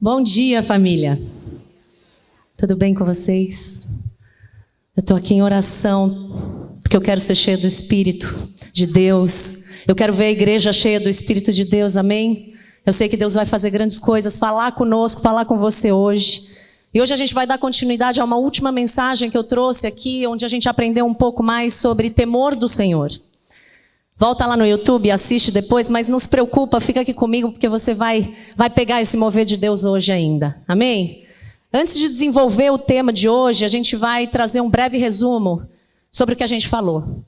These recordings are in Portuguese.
Bom dia, família. Tudo bem com vocês? Eu estou aqui em oração, porque eu quero ser cheia do Espírito de Deus. Eu quero ver a igreja cheia do Espírito de Deus, amém? Eu sei que Deus vai fazer grandes coisas, falar conosco, falar com você hoje. E hoje a gente vai dar continuidade a uma última mensagem que eu trouxe aqui, onde a gente aprendeu um pouco mais sobre temor do Senhor. Volta lá no YouTube, assiste depois, mas não se preocupa, fica aqui comigo, porque você vai pegar esse mover de Deus hoje ainda. Amém? Antes de desenvolver o tema de hoje, a gente vai trazer um breve resumo sobre o que a gente falou.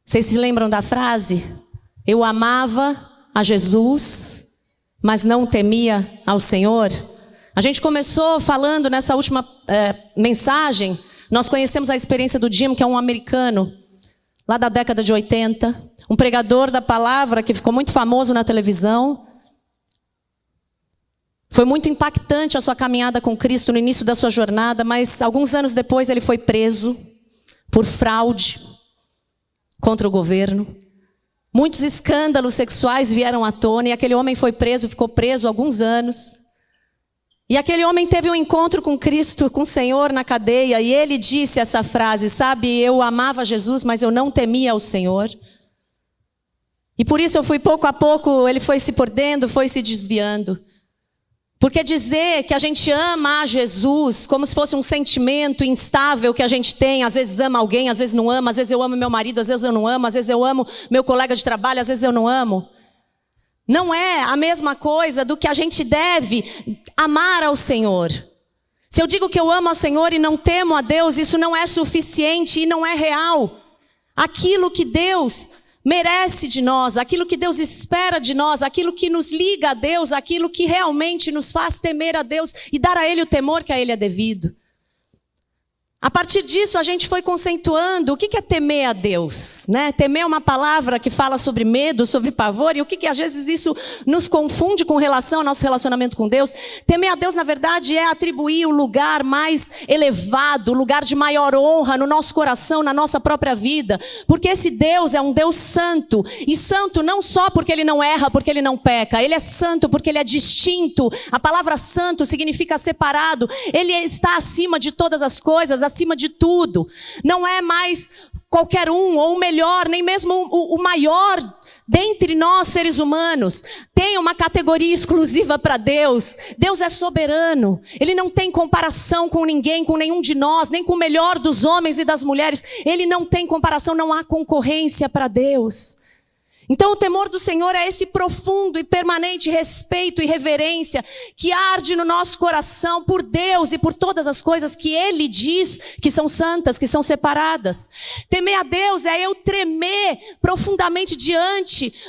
Vocês se lembram da frase? Eu amava a Jesus, mas não temia ao Senhor. A gente começou falando nessa última mensagem, nós conhecemos a experiência do Jim, que é um americano, lá da década de 80, um pregador da palavra que ficou muito famoso na televisão. Foi muito impactante a sua caminhada com Cristo no início da sua jornada, mas alguns anos depois ele foi preso por fraude contra o governo. Muitos escândalos sexuais vieram à tona e aquele homem foi preso, ficou preso alguns anos. E aquele homem teve um encontro com Cristo, com o Senhor na cadeia, e ele disse essa frase, sabe, eu amava Jesus, mas eu não temia ao Senhor. E por isso eu fui pouco a pouco, ele foi se perdendo, foi se desviando. Porque dizer que a gente ama a Jesus como se fosse um sentimento instável que a gente tem, às vezes ama alguém, às vezes não ama, às vezes eu amo meu marido, às vezes eu não amo, às vezes eu amo meu colega de trabalho, às vezes eu não amo. Não é a mesma coisa do que a gente deve amar ao Senhor. Se eu digo que eu amo ao Senhor e não temo a Deus, isso não é suficiente e não é real. Aquilo que Deus merece de nós, aquilo que Deus espera de nós, aquilo que nos liga a Deus, aquilo que realmente nos faz temer a Deus e dar a Ele o temor que a Ele é devido. A partir disso, a gente foi conceituando o que é temer a Deus, né? Temer é uma palavra que fala sobre medo, sobre pavor, e o que às vezes isso nos confunde com relação ao nosso relacionamento com Deus. Temer a Deus, na verdade, é atribuir o lugar mais elevado, o lugar de maior honra no nosso coração, na nossa própria vida. Porque esse Deus é um Deus santo, e santo não só porque Ele não erra, porque Ele não peca. Ele é santo porque Ele é distinto. A palavra santo significa separado. Ele está acima de todas as coisas, acima de tudo. Não é mais qualquer um, ou o melhor, nem mesmo o maior dentre nós seres humanos. Tem uma categoria exclusiva para Deus. Deus é soberano. Ele não tem comparação com ninguém, com nenhum de nós, nem com o melhor dos homens e das mulheres. Ele não tem comparação, não há concorrência para Deus. Então o temor do Senhor é esse profundo e permanente respeito e reverência que arde no nosso coração por Deus e por todas as coisas que Ele diz que são santas, que são separadas. Temer a Deus é eu tremer profundamente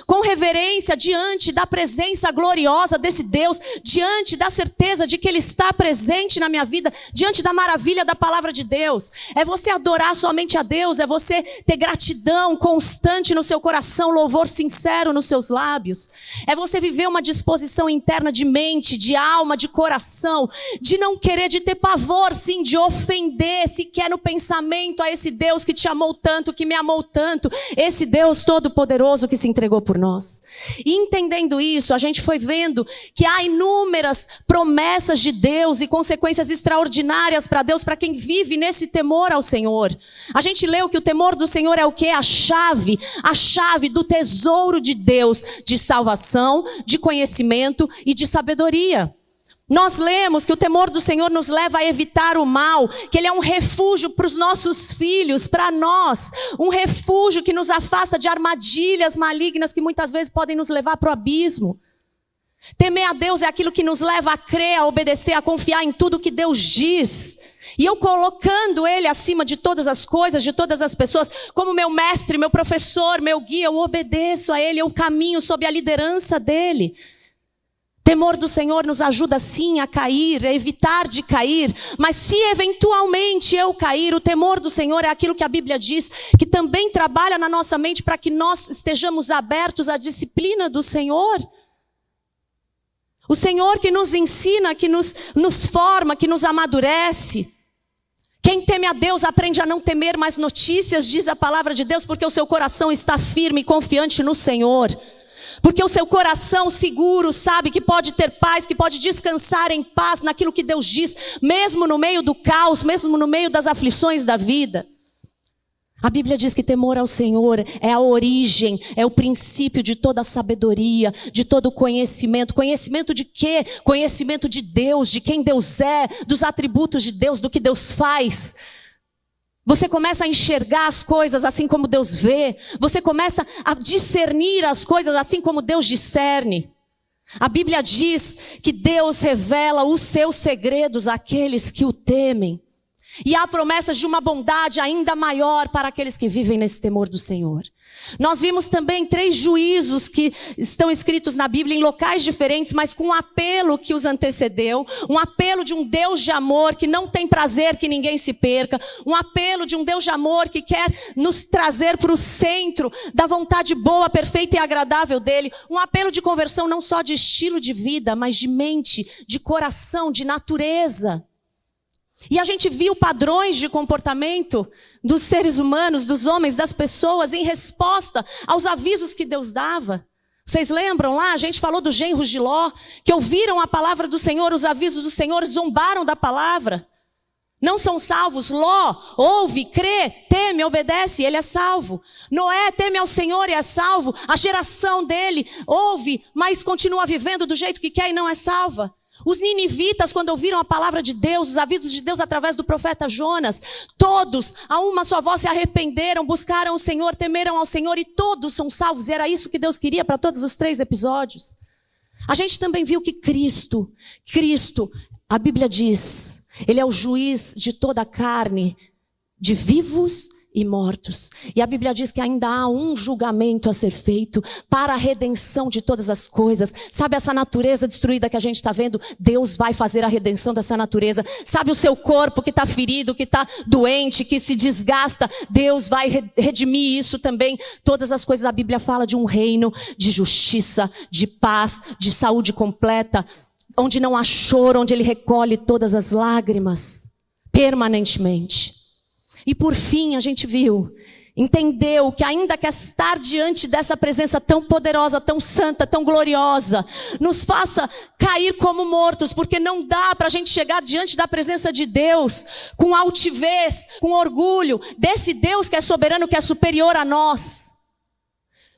com reverência, diante da presença gloriosa desse Deus, diante da certeza de que Ele está presente na minha vida, diante da maravilha da palavra de Deus. É você adorar somente a Deus, é você ter gratidão constante no seu coração, louvor sincero nos seus lábios. É você viver uma disposição interna de mente, de alma, de coração, de não querer, de ter pavor, sim, de ofender sequer no pensamento a esse Deus que te amou tanto, que me amou tanto, esse Deus todo-poderoso que se entregou por nós. E entendendo isso, a gente foi vendo que há inúmeras promessas de Deus e consequências extraordinárias para Deus, para quem vive nesse temor ao Senhor. A gente leu que o temor do Senhor é o quê? A chave do tesouro de Deus, de salvação, de conhecimento e de sabedoria. Nós lemos que o temor do Senhor nos leva a evitar o mal, que Ele é um refúgio para os nossos filhos, para nós, um refúgio que nos afasta de armadilhas malignas que muitas vezes podem nos levar para o abismo. Temer a Deus é aquilo que nos leva a crer, a obedecer, a confiar em tudo que Deus diz. E eu colocando Ele acima de todas as coisas, de todas as pessoas, como meu mestre, meu professor, meu guia, eu obedeço a Ele, eu caminho sob a liderança dEle. Temor do Senhor nos ajuda sim a cair, a evitar de cair, mas se eventualmente eu cair, o temor do Senhor é aquilo que a Bíblia diz, que também trabalha na nossa mente para que nós estejamos abertos à disciplina do Senhor. O Senhor que nos ensina, que nos forma, que nos amadurece. Quem teme a Deus aprende a não temer mais notícias, diz a palavra de Deus, porque o seu coração está firme e confiante no Senhor. Porque o seu coração seguro sabe que pode ter paz, que pode descansar em paz naquilo que Deus diz, mesmo no meio do caos, mesmo no meio das aflições da vida. A Bíblia diz que temor ao Senhor é a origem, é o princípio de toda a sabedoria, de todo o conhecimento. Conhecimento de quê? Conhecimento de Deus, de quem Deus é, dos atributos de Deus, do que Deus faz. Você começa a enxergar as coisas assim como Deus vê. Você começa a discernir as coisas assim como Deus discerne. A Bíblia diz que Deus revela os seus segredos àqueles que o temem. E há promessas de uma bondade ainda maior para aqueles que vivem nesse temor do Senhor. Nós vimos também 3 juízos que estão escritos na Bíblia em locais diferentes, mas com um apelo que os antecedeu. Um apelo de um Deus de amor que não tem prazer que ninguém se perca. Um apelo de um Deus de amor que quer nos trazer para o centro da vontade boa, perfeita e agradável dele. Um apelo de conversão não só de estilo de vida, mas de mente, de coração, de natureza. E a gente viu padrões de comportamento dos seres humanos, dos homens, das pessoas, em resposta aos avisos que Deus dava. Vocês lembram lá? A gente falou dos genros de Ló, que ouviram a palavra do Senhor, os avisos do Senhor, zombaram da palavra. Não são salvos. Ló ouve, crê, teme, obedece, ele é salvo. Noé teme ao Senhor e é salvo. A geração dele ouve, mas continua vivendo do jeito que quer e não é salva. Os ninivitas, quando ouviram a palavra de Deus, os avisos de Deus através do profeta Jonas, todos, a uma só voz, se arrependeram, buscaram o Senhor, temeram ao Senhor e todos são salvos. E era isso que Deus queria para todos os 3 episódios. A gente também viu que Cristo, a Bíblia diz, Ele é o juiz de toda a carne, de vivos e mortos. E a Bíblia diz que ainda há um julgamento a ser feito para a redenção de todas as coisas. Sabe essa natureza destruída que a gente está vendo? Deus vai fazer a redenção dessa natureza. Sabe o seu corpo que está ferido, que está doente, que se desgasta? Deus vai redimir isso também. Todas as coisas, a Bíblia fala de um reino de justiça, de paz, de saúde completa, onde não há choro, onde Ele recolhe todas as lágrimas, permanentemente. E por fim a gente entendeu que ainda que estar diante dessa presença tão poderosa, tão santa, tão gloriosa, nos faça cair como mortos, porque não dá para a gente chegar diante da presença de Deus com altivez, com orgulho, desse Deus que é soberano, que é superior a nós.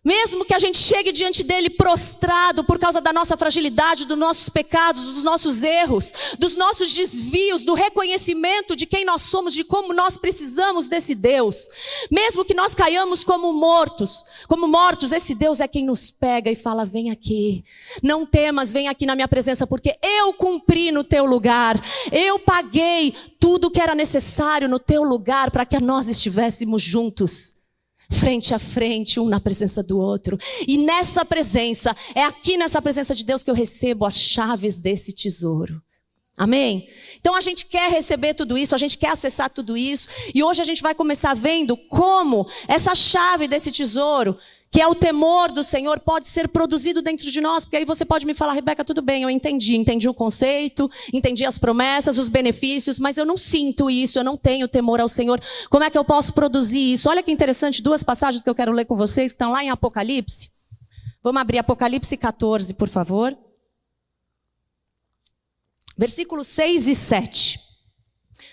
Mesmo que a gente chegue diante dele prostrado por causa da nossa fragilidade, dos nossos pecados, dos nossos erros, dos nossos desvios, do reconhecimento de quem nós somos, de como nós precisamos desse Deus. Mesmo que nós caiamos como mortos, esse Deus é quem nos pega e fala, vem aqui, não temas, vem aqui na minha presença, porque eu cumpri no teu lugar, eu paguei tudo o que era necessário no teu lugar para que nós estivéssemos juntos. Frente a frente, um na presença do outro. E nessa presença, é aqui nessa presença de Deus que eu recebo as chaves desse tesouro. Amém? Então a gente quer receber tudo isso, a gente quer acessar tudo isso. E hoje a gente vai começar vendo como essa chave desse tesouro, que é o temor do Senhor, pode ser produzido dentro de nós. Porque aí você pode me falar, Rebeca, tudo bem, eu entendi o conceito, entendi as promessas, os benefícios, mas eu não sinto isso, eu não tenho temor ao Senhor. Como é que eu posso produzir isso? Olha que interessante, 2 passagens que eu quero ler com vocês, que estão lá em Apocalipse. Vamos abrir Apocalipse 14, por favor. Versículos 6 e 7.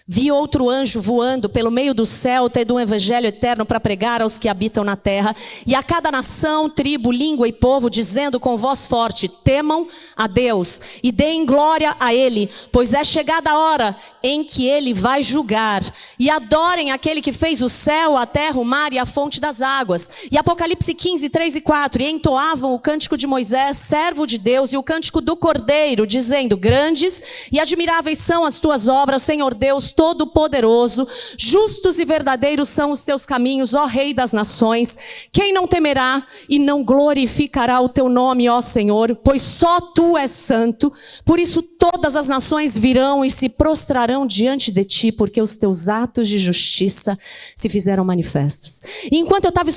Vi outro anjo voando pelo meio do céu, tendo um evangelho eterno para pregar aos que habitam na terra, e a cada nação, tribo, língua e povo, dizendo com voz forte, temam a Deus e deem glória a Ele, pois é chegada a hora em que Ele vai julgar, e adorem aquele que fez o céu, a terra, o mar e a fonte das águas. E Apocalipse 15, 3 e 4, e entoavam o cântico de Moisés, servo de Deus, e o cântico do Cordeiro, dizendo, grandes e admiráveis são as tuas obras, Senhor Deus Todo-Poderoso, justos e verdadeiros são os teus caminhos, ó Rei das nações. Quem não temerá e não glorificará o teu nome, ó Senhor? Pois só tu és santo. Por isso todas as nações virão e se prostrarão diante de ti, porque os teus atos de justiça se fizeram manifestos. E enquanto eu estava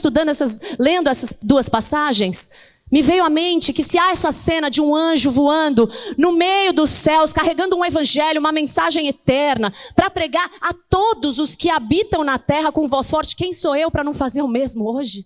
lendo essas 2 passagens, me veio à mente que se há essa cena de um anjo voando no meio dos céus, carregando um evangelho, uma mensagem eterna, para pregar a todos os que habitam na terra com voz forte, quem sou eu para não fazer o mesmo hoje?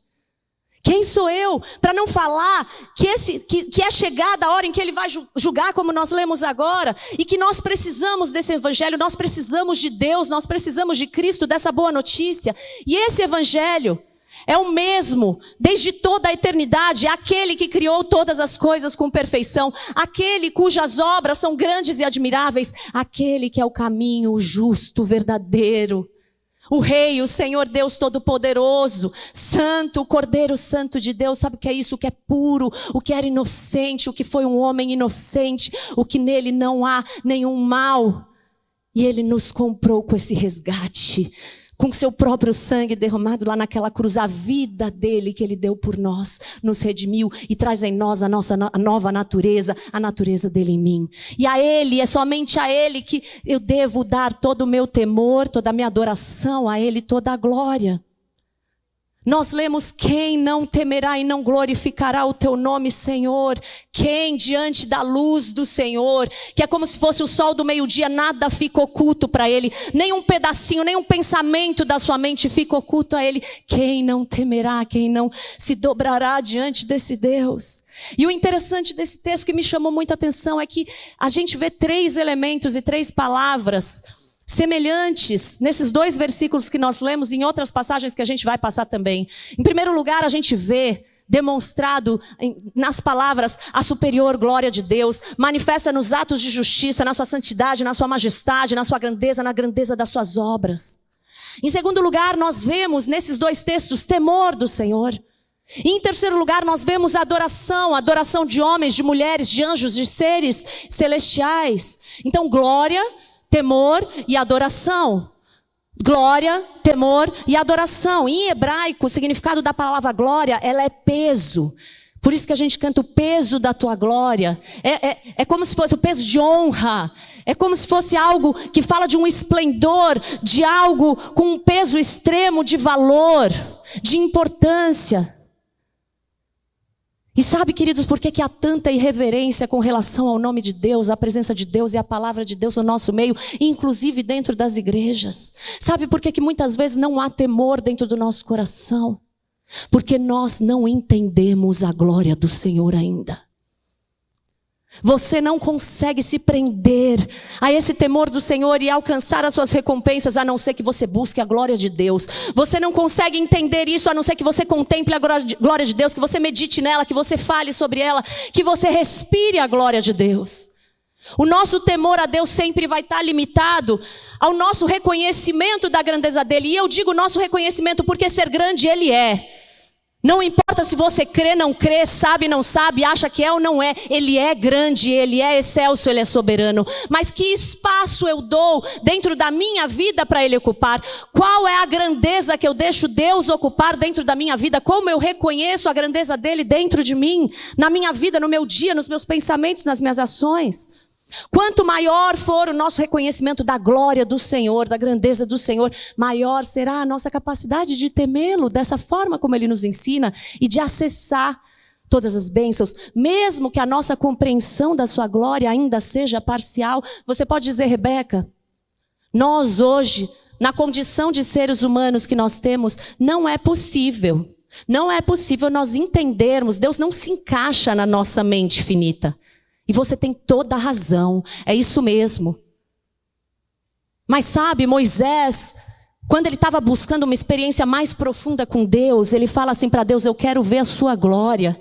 Quem sou eu para não falar que é chegada a hora em que ele vai julgar, como nós lemos agora, e que nós precisamos desse evangelho, nós precisamos de Deus, nós precisamos de Cristo, dessa boa notícia. E esse evangelho é o mesmo desde toda a eternidade, é aquele que criou todas as coisas com perfeição, aquele cujas obras são grandes e admiráveis, aquele que é o caminho, o justo, o verdadeiro. O Rei, o Senhor Deus Todo-Poderoso, Santo, o Cordeiro Santo de Deus. Sabe o que é isso? O que é puro, o que era inocente, o que foi um homem inocente, o que nele não há nenhum mal. E ele nos comprou com esse resgate, com seu próprio sangue derramado lá naquela cruz. A vida dele que ele deu por nós, nos redimiu e traz em nós a nossa nova natureza, a natureza dele em mim. E a ele, é somente a ele que eu devo dar todo o meu temor, toda a minha adoração, a ele toda a glória. Nós lemos: quem não temerá e não glorificará o teu nome, Senhor? Quem diante da luz do Senhor, que é como se fosse o sol do meio-dia, nada fica oculto para ele, nem um pedacinho, nem um pensamento da sua mente fica oculto a ele. Quem não temerá, quem não se dobrará diante desse Deus? E o interessante desse texto que me chamou muita atenção é que a gente vê 3 elementos e 3 palavras semelhantes nesses 2 versículos que nós lemos, em outras passagens que a gente vai passar também. Em primeiro lugar, a gente vê demonstrado nas palavras a superior glória de Deus, manifesta nos atos de justiça, na sua santidade, na sua majestade, na sua grandeza, na grandeza das suas obras. Em segundo lugar, nós vemos nesses 2 textos temor do Senhor. E em terceiro lugar, nós vemos adoração de homens, de mulheres, de anjos, de seres celestiais. Então, glória, temor e adoração. Glória, temor e adoração. Em hebraico, o significado da palavra glória, ela é peso. Por isso que a gente canta o peso da tua glória. É como se fosse o peso de honra. É como se fosse algo que fala de um esplendor, de algo com um peso extremo de valor, de importância. E sabe, queridos, por que há tanta irreverência com relação ao nome de Deus, à presença de Deus e à palavra de Deus no nosso meio, inclusive dentro das igrejas? Sabe por que muitas vezes não há temor dentro do nosso coração? Porque nós não entendemos a glória do Senhor ainda. Você não consegue se prender a esse temor do Senhor e alcançar as suas recompensas, a não ser que você busque a glória de Deus. Você não consegue entender isso, a não ser que você contemple a glória de Deus, que você medite nela, que você fale sobre ela, que você respire a glória de Deus. O nosso temor a Deus sempre vai estar limitado ao nosso reconhecimento da grandeza dele. E eu digo nosso reconhecimento porque ser grande ele é. Não importa se você crê, não crê, sabe, não sabe, acha que é ou não é. Ele é grande, ele é excelso, ele é soberano. Mas que espaço eu dou dentro da minha vida para ele ocupar? Qual é a grandeza que eu deixo Deus ocupar dentro da minha vida? Como eu reconheço a grandeza dele dentro de mim? Na minha vida, no meu dia, nos meus pensamentos, nas minhas ações? Quanto maior for o nosso reconhecimento da glória do Senhor, da grandeza do Senhor, maior será a nossa capacidade de temê-lo dessa forma como ele nos ensina e de acessar todas as bênçãos, mesmo que a nossa compreensão da sua glória ainda seja parcial. Você pode dizer, Rebeca, nós hoje, na condição de seres humanos que nós temos, não é possível nós entendermos, Deus não se encaixa na nossa mente finita. E você tem toda a razão, é isso mesmo. Mas sabe, Moisés, quando ele estava buscando uma experiência mais profunda com Deus, ele fala assim para Deus, eu quero ver a sua glória.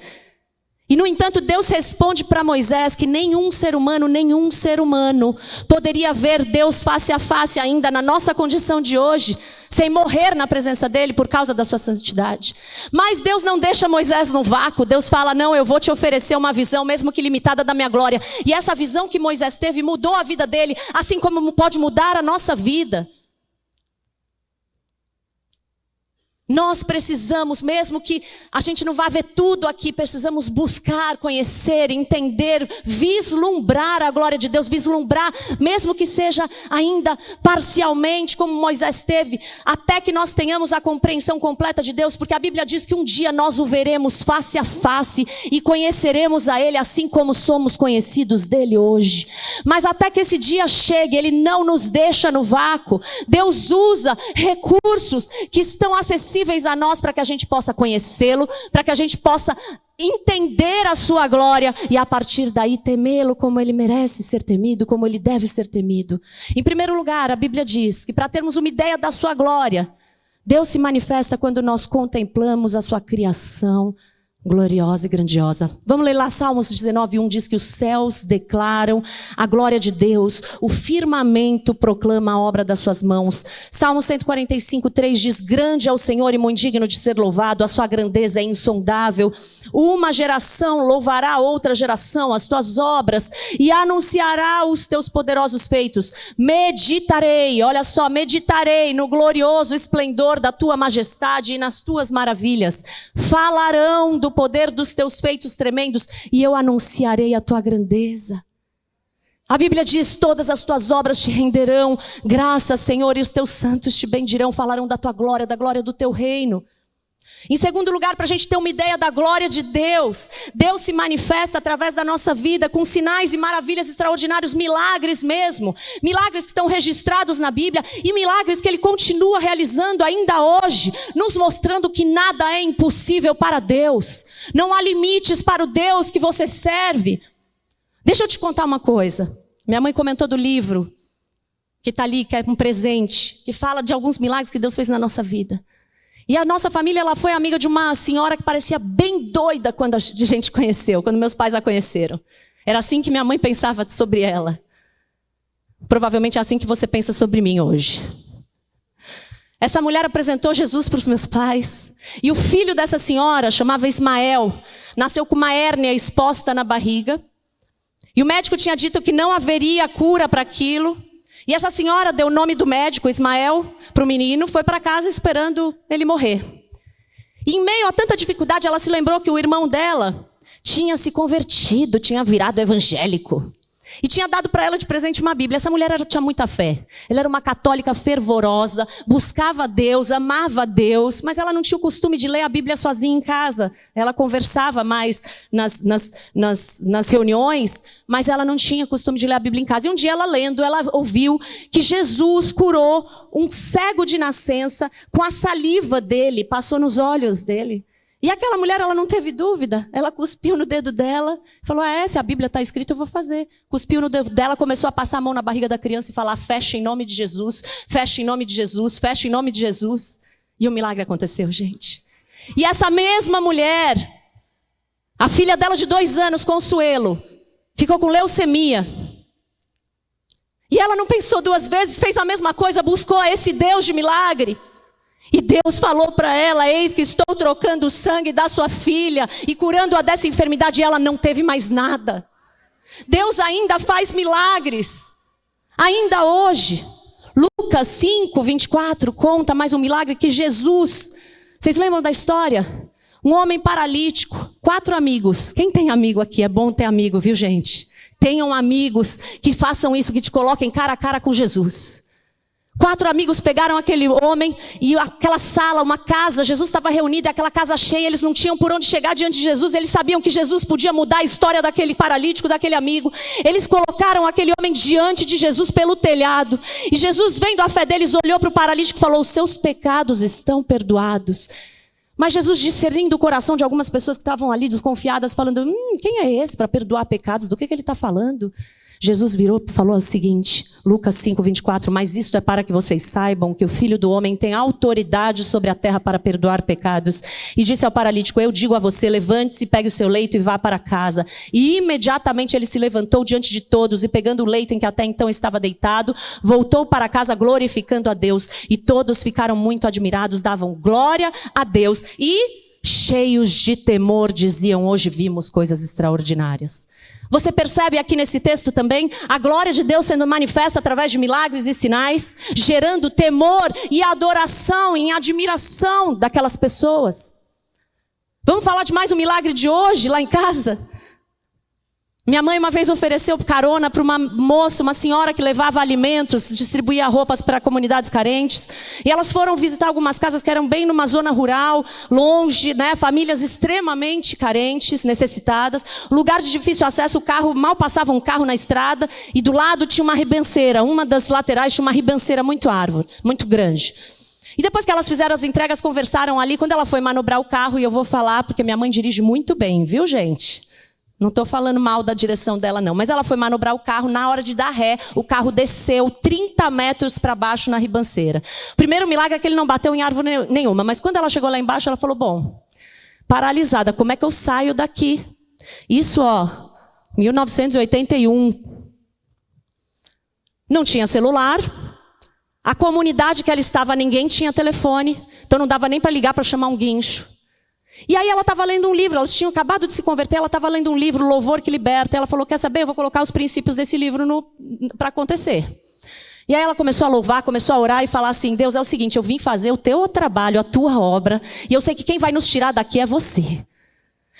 E no entanto, Deus responde para Moisés que nenhum ser humano poderia ver Deus face a face ainda na nossa condição de hoje, sem morrer na presença dele por causa da sua santidade. Mas Deus não deixa Moisés no vácuo. Deus fala, não, eu vou te oferecer uma visão, mesmo que limitada, da minha glória. E essa visão que Moisés teve mudou a vida dele, assim como pode mudar a nossa vida. Nós precisamos, mesmo que a gente não vá ver tudo aqui, precisamos buscar, conhecer, entender, vislumbrar a glória de Deus, vislumbrar, mesmo que seja ainda parcialmente, como Moisés teve, até que nós tenhamos a compreensão completa de Deus, porque a Bíblia diz que um dia nós o veremos face a face e conheceremos a Ele assim como somos conhecidos dele hoje. Mas até que esse dia chegue, Ele não nos deixa no vácuo. Deus usa recursos que estão acessíveis acessíveis a nós para que a gente possa conhecê-lo, para que a gente possa entender a sua glória e a partir daí temê-lo como ele merece ser temido, como ele deve ser temido. Em primeiro lugar, a Bíblia diz que para termos uma ideia da sua glória, Deus se manifesta quando nós contemplamos a sua criação gloriosa e grandiosa. Vamos ler lá Salmos 19:1, diz que os céus declaram a glória de Deus, o firmamento proclama a obra das suas mãos. Salmo 145:3 diz: grande é o Senhor e muito digno de ser louvado, a sua grandeza é insondável. Uma geração louvará a outra geração as tuas obras e anunciará os teus poderosos feitos. Meditarei, olha só, meditarei no glorioso esplendor da tua majestade e nas tuas maravilhas. Falarão do poder dos teus feitos tremendos e eu anunciarei a tua grandeza. A Bíblia diz: todas as tuas obras te renderão graças, Senhor, e os teus santos te bendirão, falarão da tua glória, da glória do teu reino. Em segundo lugar, para a gente ter uma ideia da glória de Deus, Deus se manifesta através da nossa vida com sinais e maravilhas extraordinários, milagres mesmo, milagres que estão registrados na Bíblia e milagres que Ele continua realizando ainda hoje, nos mostrando que nada é impossível para Deus, não há limites para o Deus que você serve. Deixa eu te contar uma coisa, minha mãe comentou do livro que está ali, que é um presente, que fala de alguns milagres que Deus fez na nossa vida. E a nossa família, ela foi amiga de uma senhora que parecia bem doida quando a gente conheceu, quando meus pais a conheceram. Era assim que minha mãe pensava sobre ela. Provavelmente é assim que você pensa sobre mim hoje. Essa mulher apresentou Jesus para os meus pais. E o filho dessa senhora, chamava Ismael, nasceu com uma hérnia exposta na barriga. E o médico tinha dito que não haveria cura para aquilo. E essa senhora deu o nome do médico, Ismael, para o menino, foi para casa esperando ele morrer. E em meio a tanta dificuldade, ela se lembrou que o irmão dela tinha se convertido, tinha virado evangélico. E tinha dado para ela de presente uma Bíblia. Essa mulher tinha muita fé. Ela era uma católica fervorosa, buscava Deus, amava Deus, mas ela não tinha o costume de ler a Bíblia sozinha em casa. Ela conversava mais nas reuniões, mas ela não tinha costume de ler a Bíblia em casa. E um dia ela lendo, ela ouviu que Jesus curou um cego de nascença com a saliva dele, passou nos olhos dele. E aquela mulher, ela não teve dúvida. Ela cuspiu no dedo dela, falou: se a Bíblia está escrita, eu vou fazer. Cuspiu no dedo dela, começou a passar a mão na barriga da criança e falar: fecha em nome de Jesus, fecha em nome de Jesus, fecha em nome de Jesus. E o milagre aconteceu, gente. E essa mesma mulher, a filha dela de 2 anos, Consuelo, ficou com leucemia. E ela não pensou 2 vezes, fez a mesma coisa, buscou esse Deus de milagre. E Deus falou para ela: eis que estou trocando o sangue da sua filha e curando-a dessa enfermidade. E ela não teve mais nada. Deus ainda faz milagres, ainda hoje. Lucas 5:24 conta mais um milagre que Jesus, vocês lembram da história? Um homem paralítico, 4 amigos. Quem tem amigo aqui? É bom ter amigo, viu, gente? Tenham amigos que façam isso, que te coloquem cara a cara com Jesus. 4 amigos pegaram aquele homem e aquela sala, uma casa, Jesus estava reunido e aquela casa cheia, eles não tinham por onde chegar diante de Jesus, eles sabiam que Jesus podia mudar a história daquele paralítico, daquele amigo. Eles colocaram aquele homem diante de Jesus pelo telhado. E Jesus, vendo a fé deles, olhou para o paralítico e falou: os seus pecados estão perdoados. Mas Jesus, discernindo o coração de algumas pessoas que estavam ali desconfiadas, falando: quem é esse para perdoar pecados? Do que ele está falando? Jesus virou e falou o seguinte, Lucas 5:24, mas isto é para que vocês saibam que o Filho do Homem tem autoridade sobre a terra para perdoar pecados. E disse ao paralítico: eu digo a você, levante-se, pegue o seu leito e vá para casa. E imediatamente ele se levantou diante de todos e pegando o leito em que até então estava deitado, voltou para casa glorificando a Deus. E todos ficaram muito admirados, davam glória a Deus e, cheios de temor, diziam: hoje vimos coisas extraordinárias. Você percebe aqui nesse texto também a glória de Deus sendo manifesta através de milagres e sinais, gerando temor e adoração em admiração daquelas pessoas. Vamos falar de mais um milagre de hoje lá em casa? Minha mãe uma vez ofereceu carona para uma moça, uma senhora que levava alimentos, distribuía roupas para comunidades carentes. E elas foram visitar algumas casas que eram bem numa zona rural, longe, né? Famílias extremamente carentes, necessitadas. Lugar de difícil acesso, o carro, mal passava um carro na estrada. E do lado tinha uma ribanceira, uma das laterais tinha uma ribanceira muito grande. E depois que elas fizeram as entregas, conversaram ali. Quando ela foi manobrar o carro, e eu vou falar, porque minha mãe dirige muito bem, viu, gente? Não estou falando mal da direção dela, não. Mas ela foi manobrar o carro, na hora de dar ré, o carro desceu 30 metros para baixo na ribanceira. O primeiro milagre é que ele não bateu em árvore nenhuma. Mas quando ela chegou lá embaixo, ela falou, bom, paralisada, como é que eu saio daqui? Isso, 1981. Não tinha celular. A comunidade que ela estava, ninguém tinha telefone. Então não dava nem para ligar para chamar um guincho. E aí ela estava lendo um livro, elas tinham acabado de se converter, ela estava lendo um livro, Louvor que Liberta. Ela falou, quer saber, eu vou colocar os princípios desse livro para acontecer. E aí ela começou a louvar, começou a orar e falar assim, Deus, é o seguinte, eu vim fazer o teu trabalho, a tua obra, e eu sei que quem vai nos tirar daqui é você.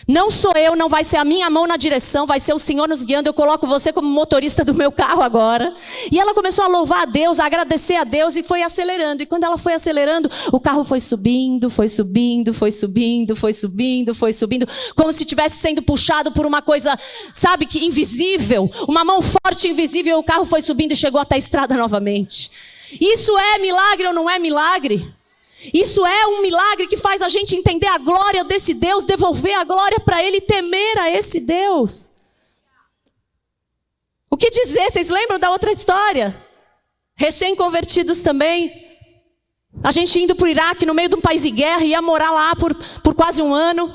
Não sou eu, não vai ser a minha mão na direção, vai ser o Senhor nos guiando, eu coloco você como motorista do meu carro agora. E ela começou a louvar a Deus, a agradecer a Deus e foi acelerando. E quando ela foi acelerando, o carro foi subindo, foi subindo, foi subindo, foi subindo, foi subindo, como se estivesse sendo puxado por uma coisa, sabe, que invisível, uma mão forte invisível, e o carro foi subindo e chegou até a estrada novamente. Isso é milagre ou não é milagre? Isso é um milagre que faz a gente entender a glória desse Deus, devolver a glória para Ele e temer a esse Deus. O que dizer? Vocês lembram da outra história? Recém-convertidos também. A gente indo para o Iraque, no meio de um país de guerra, ia morar lá por quase um ano.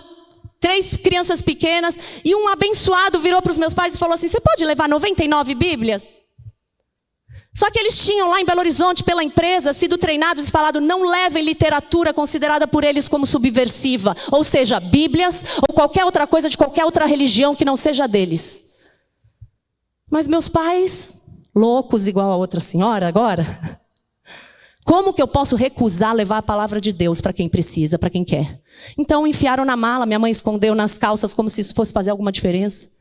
3 crianças pequenas. E um abençoado virou para os meus pais e falou assim, você pode levar 99 Bíblias? Só que eles tinham lá em Belo Horizonte, pela empresa, sido treinados e falado, não levem literatura considerada por eles como subversiva. Ou seja, Bíblias ou qualquer outra coisa de qualquer outra religião que não seja deles. Mas meus pais, loucos igual a outra senhora agora, como que eu posso recusar levar a palavra de Deus para quem precisa, para quem quer? Então enfiaram na mala, minha mãe escondeu nas calças como se isso fosse fazer alguma diferença.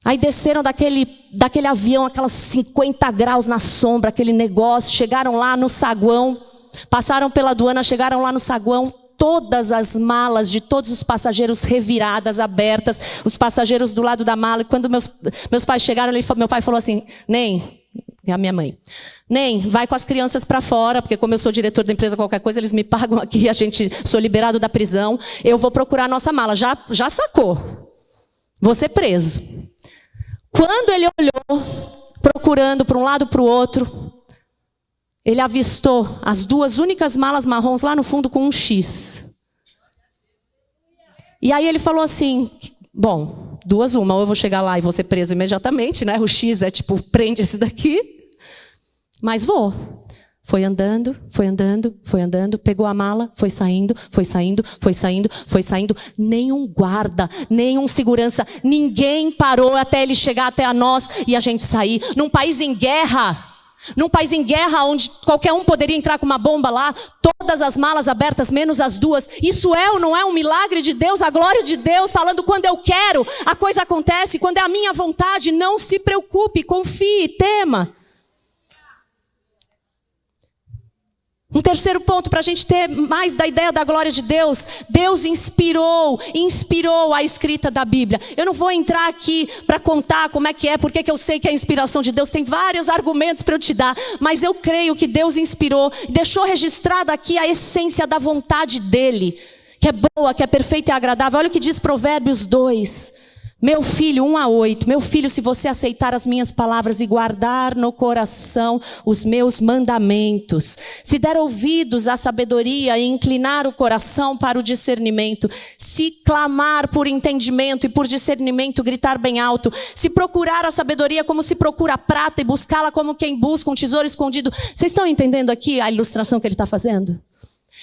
Aí desceram daquele avião, aquelas 50 graus na sombra, aquele negócio, chegaram lá no saguão, passaram pela aduana, chegaram lá no saguão, todas as malas de todos os passageiros reviradas, abertas, os passageiros do lado da mala. E quando meus pais chegaram, meu pai falou assim, Nem, é a minha mãe, Nem, vai com as crianças para fora, porque como eu sou diretor da empresa, qualquer coisa, eles me pagam aqui, sou liberado da prisão, eu vou procurar a nossa mala. Já sacou, vou ser preso. Quando ele olhou, procurando para um lado para o outro, ele avistou as 2 únicas malas marrons lá no fundo com um X. E aí ele falou assim, bom, 2 uma, ou eu vou chegar lá e vou ser preso imediatamente, né? O X é tipo, prende esse daqui, mas vou. Foi andando, foi andando, foi andando, pegou a mala, foi saindo, foi saindo, foi saindo, foi saindo. Nenhum guarda, nenhum segurança, ninguém parou até ele chegar até a nós e a gente sair. Num país em guerra onde qualquer um poderia entrar com uma bomba lá, todas as malas abertas, menos as 2. Isso é ou não é um milagre de Deus, a glória de Deus, falando quando eu quero, a coisa acontece, quando é a minha vontade, não se preocupe, confie, tema. Um terceiro ponto para a gente ter mais da ideia da glória de Deus. Deus inspirou a escrita da Bíblia. Eu não vou entrar aqui para contar como é que é, porque que eu sei que é a inspiração de Deus. Tem vários argumentos para eu te dar, mas eu creio que Deus inspirou, deixou registrada aqui a essência da vontade dele, que é boa, que é perfeita e agradável. Olha o que diz Provérbios 2. Meu filho, 1-8, meu filho, se você aceitar as minhas palavras e guardar no coração os meus mandamentos, se der ouvidos à sabedoria e inclinar o coração para o discernimento, se clamar por entendimento e por discernimento gritar bem alto, se procurar a sabedoria como se procura a prata e buscá-la como quem busca um tesouro escondido. Vocês estão entendendo aqui a ilustração que ele está fazendo?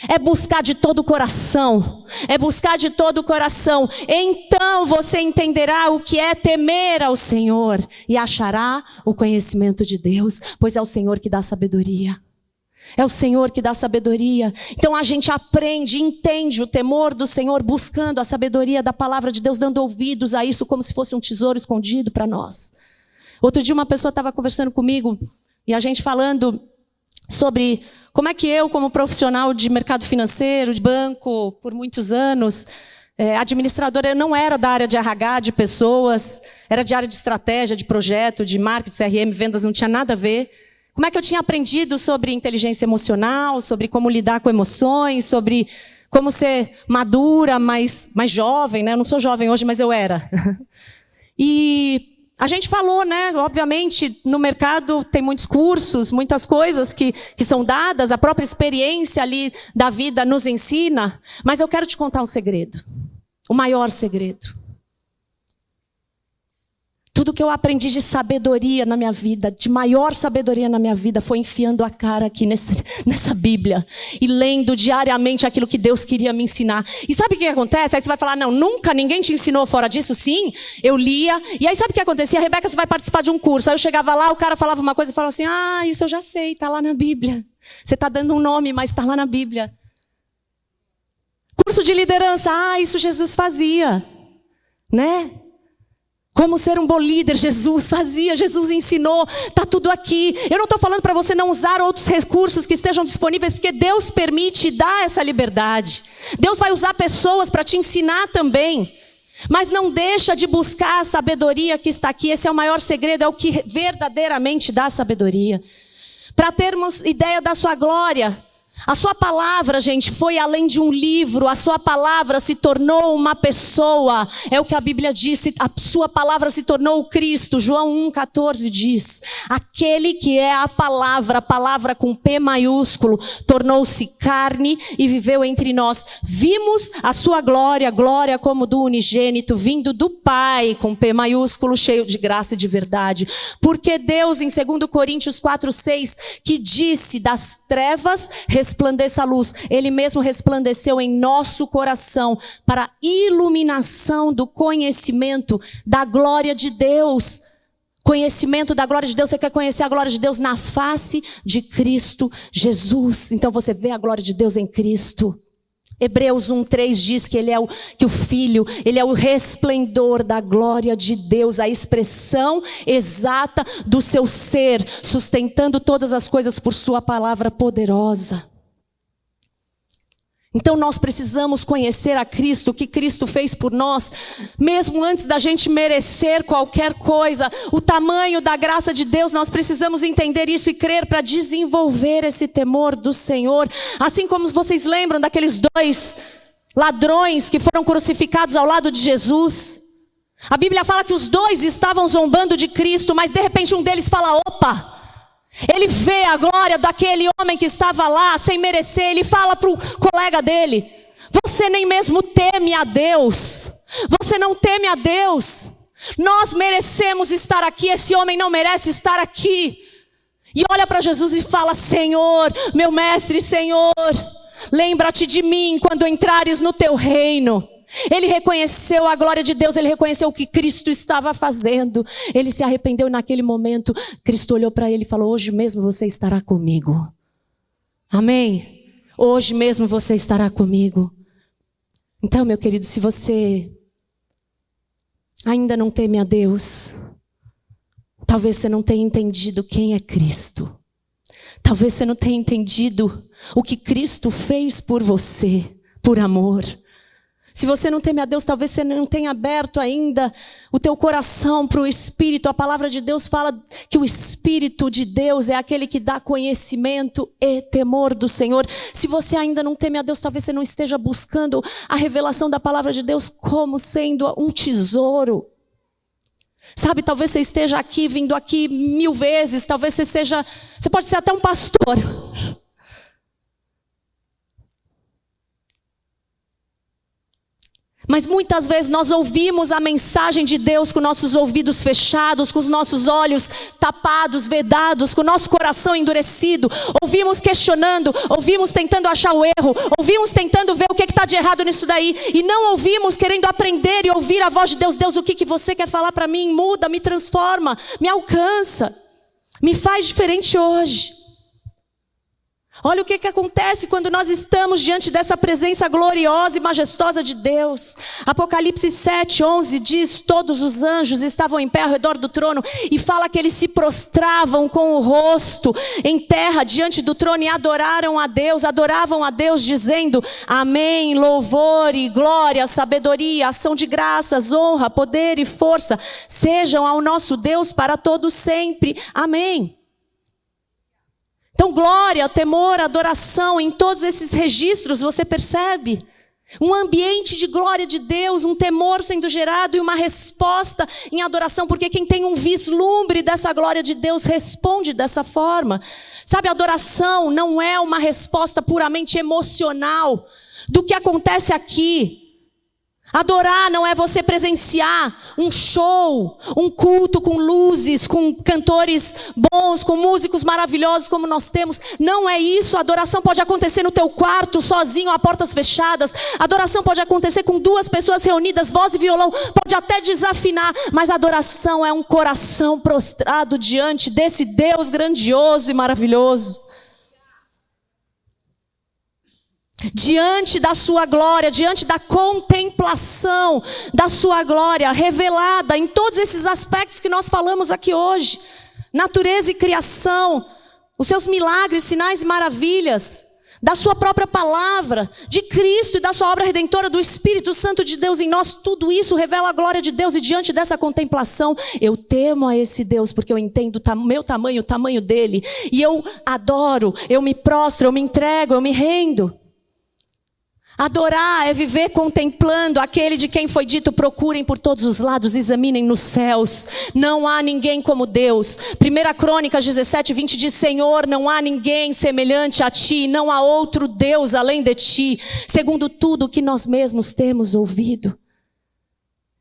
É buscar de todo o coração. É buscar de todo o coração. Então você entenderá o que é temer ao Senhor e achará o conhecimento de Deus, pois é o Senhor que dá sabedoria. É o Senhor que dá sabedoria. Então a gente aprende, entende o temor do Senhor, buscando a sabedoria da palavra de Deus, dando ouvidos a isso como se fosse um tesouro escondido para nós. Outro dia uma pessoa estava conversando comigo e a gente falando sobre como é que eu, como profissional de mercado financeiro, de banco, por muitos anos, administradora, eu não era da área de RH, de pessoas, era de área de estratégia, de projeto, de marketing, CRM, vendas, não tinha nada a ver. Como é que eu tinha aprendido sobre inteligência emocional, sobre como lidar com emoções, sobre como ser madura, mais jovem, né? Eu não sou jovem hoje, mas eu era. E a gente falou, né? Obviamente, no mercado tem muitos cursos, muitas coisas que são dadas, a própria experiência ali da vida nos ensina. Mas eu quero te contar um segredo. O maior segredo. Tudo que eu aprendi de sabedoria na minha vida, de maior sabedoria na minha vida, foi enfiando a cara aqui nessa Bíblia. E lendo diariamente aquilo que Deus queria me ensinar. E sabe o que acontece? Aí você vai falar, não, nunca ninguém te ensinou fora disso? Sim, eu lia. E aí sabe o que acontecia? Rebeca, você vai participar de um curso. Aí eu chegava lá, o cara falava uma coisa e falava assim, isso eu já sei, está lá na Bíblia. Você está dando um nome, mas está lá na Bíblia. Curso de liderança, isso Jesus fazia. Né? Como ser um bom líder, Jesus fazia, Jesus ensinou, está tudo aqui. Eu não estou falando para você não usar outros recursos que estejam disponíveis, porque Deus permite dar essa liberdade. Deus vai usar pessoas para te ensinar também. Mas não deixa de buscar a sabedoria que está aqui. Esse é o maior segredo, é o que verdadeiramente dá sabedoria. Para termos ideia da sua glória. A sua palavra, gente, foi além de um livro. A sua palavra se tornou uma pessoa. É o que a Bíblia disse. A sua palavra se tornou o Cristo. João 1,14 diz. Aquele que é a palavra com P maiúsculo, tornou-se carne e viveu entre nós. Vimos a sua glória, glória como do unigênito, vindo do Pai, com P maiúsculo, cheio de graça e de verdade. Porque Deus, em 2 Coríntios 4,6, que disse, das trevas resplandeça a luz. Ele mesmo resplandeceu em nosso coração para a iluminação do conhecimento da glória de Deus. Conhecimento da glória de Deus. Você quer conhecer a glória de Deus na face de Cristo Jesus. Então você vê a glória de Deus em Cristo. Hebreus 1,3 diz que que o Filho, ele é o resplendor da glória de Deus, a expressão exata do seu ser, sustentando todas as coisas por sua palavra poderosa. Então nós precisamos conhecer a Cristo, o que Cristo fez por nós, mesmo antes da gente merecer qualquer coisa, o tamanho da graça de Deus, nós precisamos entender isso e crer para desenvolver esse temor do Senhor. Assim como vocês lembram daqueles 2 ladrões que foram crucificados ao lado de Jesus. A Bíblia fala que os 2 estavam zombando de Cristo, mas de repente um deles fala, opa! Ele vê a glória daquele homem que estava lá sem merecer. Ele fala para o colega dele, você nem mesmo teme a Deus. Você não teme a Deus. Nós merecemos estar aqui, esse homem não merece estar aqui. E olha para Jesus e fala, Senhor, meu mestre, Senhor, lembra-te de mim quando entrares no teu reino. Ele reconheceu a glória de Deus, ele reconheceu o que Cristo estava fazendo. Ele se arrependeu e naquele momento Cristo olhou para ele e falou, hoje mesmo você estará comigo. Amém? Hoje mesmo você estará comigo. Então, meu querido, se você ainda não teme a Deus, talvez você não tenha entendido quem é Cristo. Talvez você não tenha entendido o que Cristo fez por você, por amor. Se você não teme a Deus, talvez você não tenha aberto ainda o teu coração para o Espírito. A palavra de Deus fala que o Espírito de Deus é aquele que dá conhecimento e temor do Senhor. Se você ainda não teme a Deus, talvez você não esteja buscando a revelação da palavra de Deus como sendo um tesouro. Sabe, talvez você esteja aqui, vindo aqui 1000 vezes, talvez você pode ser até um pastor. Mas muitas vezes nós ouvimos a mensagem de Deus com nossos ouvidos fechados, com os nossos olhos tapados, vedados, com o nosso coração endurecido. Ouvimos questionando, ouvimos tentando achar o erro, ouvimos tentando ver o que está de errado nisso daí. E não ouvimos querendo aprender e ouvir a voz de Deus. Deus, o que você quer falar para mim? Muda, me transforma, me alcança, me faz diferente hoje. Olha o que acontece quando nós estamos diante dessa presença gloriosa e majestosa de Deus. Apocalipse 7:11 diz, todos os anjos estavam em pé ao redor do trono e fala que eles se prostravam com o rosto em terra diante do trono e adoravam a Deus dizendo, amém, louvor e glória, sabedoria, ação de graças, honra, poder e força, sejam ao nosso Deus para todo sempre, amém. Então glória, temor, adoração, em todos esses registros você percebe um ambiente de glória de Deus, um temor sendo gerado e uma resposta em adoração, porque quem tem um vislumbre dessa glória de Deus responde dessa forma. Sabe, a adoração não é uma resposta puramente emocional do que acontece aqui. Adorar não é você presenciar um show, um culto com luzes, com cantores bons, com músicos maravilhosos como nós temos. Não é isso. A adoração pode acontecer no teu quarto, sozinho, a portas fechadas. A adoração pode acontecer com 2 pessoas reunidas, voz e violão. Pode até desafinar, mas a adoração é um coração prostrado diante desse Deus grandioso e maravilhoso. Diante da sua glória, diante da contemplação da sua glória revelada em todos esses aspectos que nós falamos aqui hoje. Natureza e criação, os seus milagres, sinais e maravilhas, da sua própria palavra, de Cristo e da sua obra redentora, do Espírito Santo de Deus em nós. Tudo isso revela a glória de Deus, e diante dessa contemplação eu temo a esse Deus, porque eu entendo o meu tamanho, o tamanho dele, e eu adoro, eu me prostro, eu me entrego, eu me rendo. Adorar é viver contemplando aquele de quem foi dito: procurem por todos os lados, examinem nos céus, não há ninguém como Deus. 1 Crônicas 17:20 diz: Senhor, não há ninguém semelhante a ti, não há outro Deus além de ti, segundo tudo que nós mesmos temos ouvido.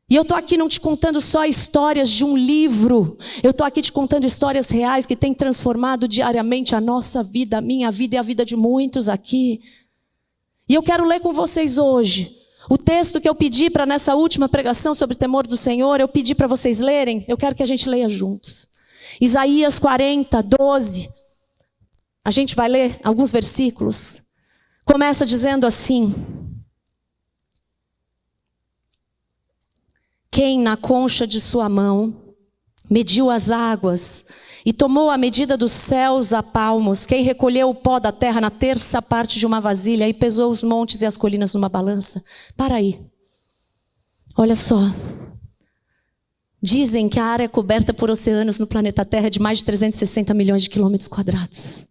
E eu estou aqui não te contando só histórias de um livro, eu estou aqui te contando histórias reais que têm transformado diariamente a nossa vida, a minha vida e a vida de muitos aqui. E eu quero ler com vocês hoje o texto que eu pedi para nessa última pregação sobre o temor do Senhor. Eu pedi para vocês lerem, eu quero que a gente leia juntos. Isaías 40:12. A gente vai ler alguns versículos. Começa dizendo assim: quem na concha de sua mão mediu as águas e tomou a medida dos céus a palmos, quem recolheu o pó da terra na terça parte de uma vasilha e pesou os montes e as colinas numa balança. Para aí. Olha só. Dizem que a área coberta por oceanos no planeta Terra é de mais de 360 milhões de quilômetros quadrados.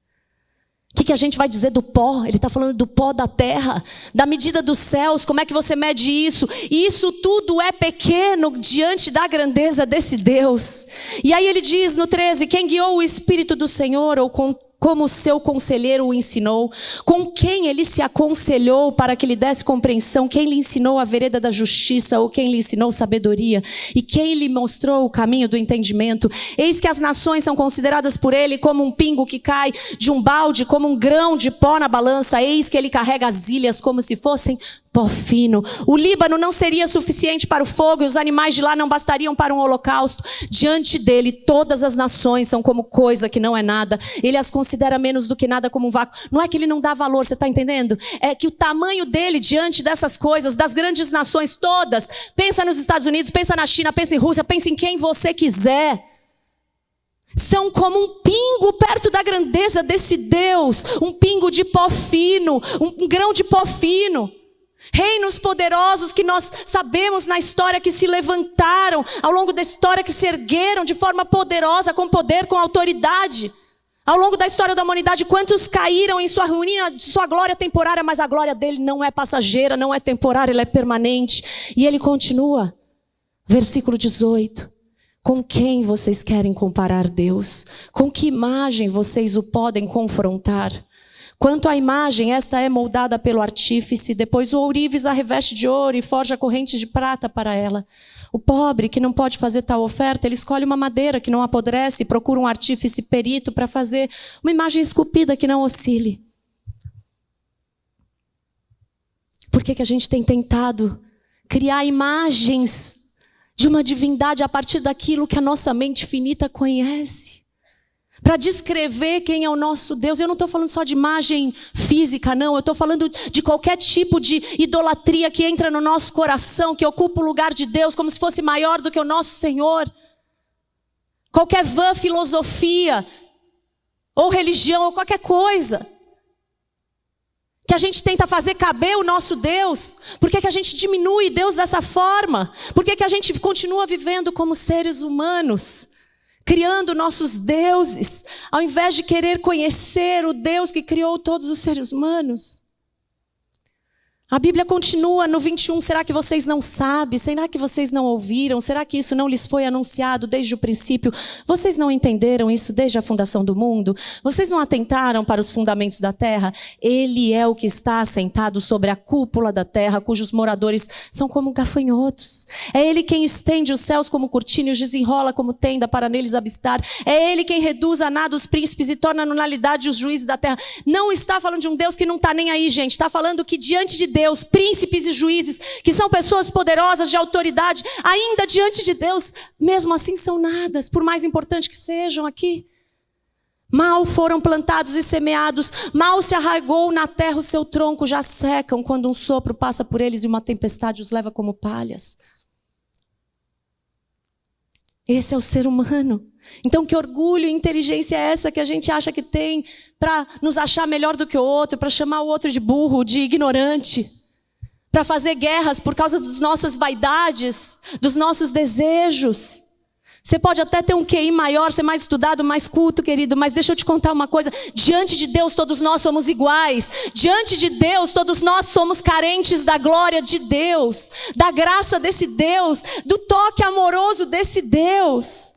O que a gente vai dizer do pó? Ele está falando do pó da terra, da medida dos céus. Como é que você mede isso? E isso tudo é pequeno diante da grandeza desse Deus. E aí ele diz no 13: quem guiou o Espírito do Senhor, ou como seu conselheiro o ensinou? Com quem ele se aconselhou para que lhe desse compreensão? Quem lhe ensinou a vereda da justiça? Ou quem lhe ensinou sabedoria? E quem lhe mostrou o caminho do entendimento? Eis que as nações são consideradas por ele como um pingo que cai de um balde, como um grão de pó na balança. Eis que ele carrega as ilhas como se fossem pó fino. O Líbano não seria suficiente para o fogo, e os animais de lá não bastariam para um holocausto. Diante dele todas as nações são como coisa que não é nada. Ele as considera menos do que nada, como um vácuo. Não é que ele não dá valor, você está entendendo? É que o tamanho dele diante dessas coisas, das grandes nações todas, pensa nos Estados Unidos, pensa na China, pensa em Rússia, pensa em quem você quiser, são como um pingo perto da grandeza desse Deus. Um pingo de pó fino, um grão de pó fino. Reinos poderosos que nós sabemos na história que se levantaram, ao longo da história que se ergueram de forma poderosa, com poder, com autoridade. Ao longo da história da humanidade, quantos caíram em sua ruína, de sua glória temporária, mas a glória dele não é passageira, não é temporária, ela é permanente. E ele continua, versículo 18. Com quem vocês querem comparar Deus? Com que imagem vocês o podem confrontar? Quanto à imagem, esta é moldada pelo artífice, depois o ourives a reveste de ouro e forja correntes de prata para ela. O pobre, que não pode fazer tal oferta, ele escolhe uma madeira que não apodrece e procura um artífice perito para fazer uma imagem esculpida que não oscile. Por que a gente tem tentado criar imagens de uma divindade a partir daquilo que a nossa mente finita conhece? Para descrever quem é o nosso Deus. Eu não estou falando só de imagem física, não. Eu estou falando de qualquer tipo de idolatria que entra no nosso coração, que ocupa o lugar de Deus como se fosse maior do que o nosso Senhor. Qualquer vã filosofia, ou religião, ou qualquer coisa que a gente tenta fazer caber o nosso Deus. Por que a gente diminui Deus dessa forma? Por que a gente continua vivendo como seres humanos, criando nossos deuses, ao invés de querer conhecer o Deus que criou todos os seres humanos. A Bíblia continua no 21, será que vocês não sabem? Será que vocês não ouviram? Será que isso não lhes foi anunciado desde o princípio? Vocês não entenderam isso desde a fundação do mundo? Vocês não atentaram para os fundamentos da terra? Ele é o que está assentado sobre a cúpula da terra, cujos moradores são como gafanhotos. É Ele quem estende os céus como cortina e os desenrola como tenda para neles habitar. É Ele quem reduz a nada os príncipes e torna nulidade os juízes da terra. Não está falando de um Deus que não está nem aí, gente. Está falando que diante de Deus, príncipes e juízes, que são pessoas poderosas de autoridade, ainda diante de Deus, mesmo assim são nadas, por mais importante que sejam aqui. Mal foram plantados e semeados, mal se arraigou na terra o seu tronco, já secam quando um sopro passa por eles e uma tempestade os leva como palhas. Esse é o ser humano. Então, que orgulho e inteligência é essa que a gente acha que tem para nos achar melhor do que o outro, para chamar o outro de burro, de ignorante, para fazer guerras por causa das nossas vaidades, dos nossos desejos. Você pode até ter um QI maior, ser mais estudado, mais culto, querido, mas deixa eu te contar uma coisa. Diante de Deus, todos nós somos iguais. Diante de Deus, todos nós somos carentes da glória de Deus, da graça desse Deus, do toque amoroso desse Deus.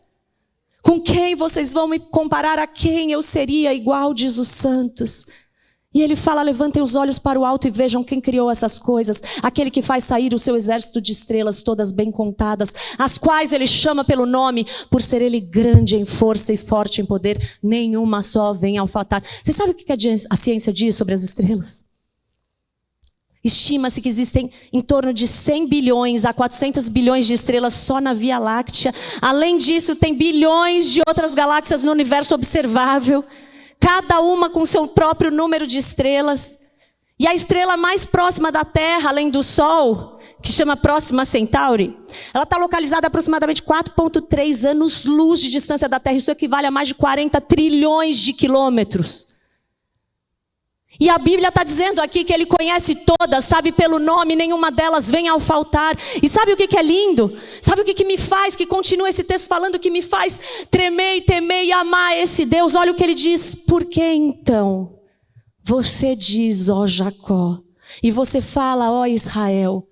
Com quem vocês vão me comparar? A quem eu seria igual, diz os santos. E ele fala, levantem os olhos para o alto e vejam quem criou essas coisas. Aquele que faz sair o seu exército de estrelas, todas bem contadas, as quais ele chama pelo nome, por ser ele grande em força e forte em poder, nenhuma só vem ao faltar. Você sabe o que a ciência diz sobre as estrelas? Estima-se que existem em torno de 100 bilhões a 400 bilhões de estrelas só na Via Láctea. Além disso, tem bilhões de outras galáxias no universo observável, cada uma com seu próprio número de estrelas. E a estrela mais próxima da Terra, além do Sol, que chama Próxima Centauri, ela está localizada a aproximadamente 4,3 anos-luz de distância da Terra. Isso equivale a mais de 40 trilhões de quilômetros. E a Bíblia está dizendo aqui que Ele conhece todas, sabe pelo nome, nenhuma delas vem ao faltar. E sabe o que é lindo? Sabe o que me faz, que continua esse texto falando, que me faz tremer e temer e amar esse Deus? Olha o que ele diz. Por que então você diz, ó Jacó, e você fala, ó Israel?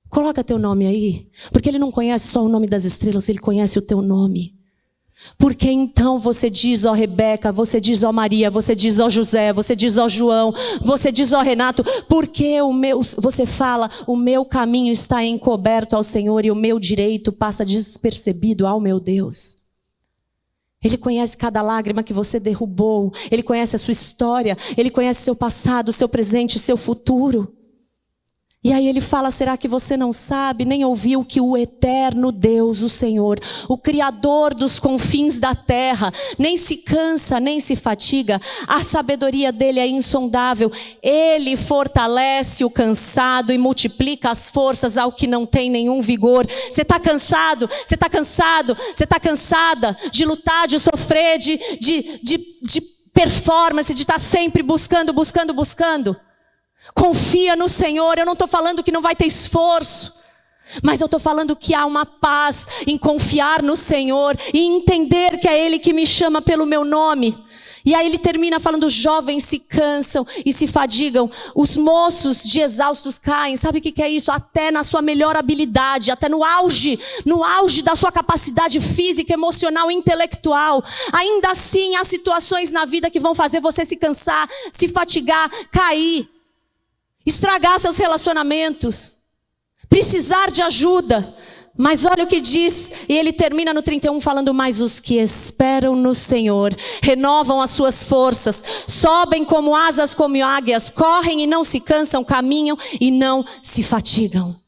Coloca teu nome aí, porque Ele não conhece só o nome das estrelas, Ele conhece o teu nome. Porque então você diz, ó Rebeca, você diz, ó Maria, você diz, ó José, você diz, ó João, você diz, ó Renato, porque você fala, o meu caminho está encoberto ao Senhor e o meu direito passa despercebido ao meu Deus. Ele conhece cada lágrima que você derrubou, Ele conhece a sua história, Ele conhece seu passado, seu presente, seu futuro. E aí ele fala, será que você não sabe, nem ouviu que o eterno Deus, o Senhor, o Criador dos confins da terra, nem se cansa, nem se fatiga, a sabedoria dele é insondável, ele fortalece o cansado e multiplica as forças ao que não tem nenhum vigor. Você está cansado, você está cansado, você está cansada de lutar, de sofrer, de performance, de estar sempre buscando. Confia no Senhor. Eu não estou falando que não vai ter esforço, mas eu estou falando que há uma paz em confiar no Senhor e entender que é Ele que me chama pelo meu nome. E aí ele termina falando, os jovens se cansam e se fadigam, os moços de exaustos caem. Sabe o que é isso? Até na sua melhor habilidade, até no auge da sua capacidade física, emocional e intelectual, ainda assim há situações na vida que vão fazer você se cansar, se fatigar, cair, estragar seus relacionamentos, precisar de ajuda. Mas olha o que diz, e ele termina no 31 falando, mas os que esperam no Senhor renovam as suas forças, sobem como asas como águias, correm e não se cansam, caminham e não se fatigam.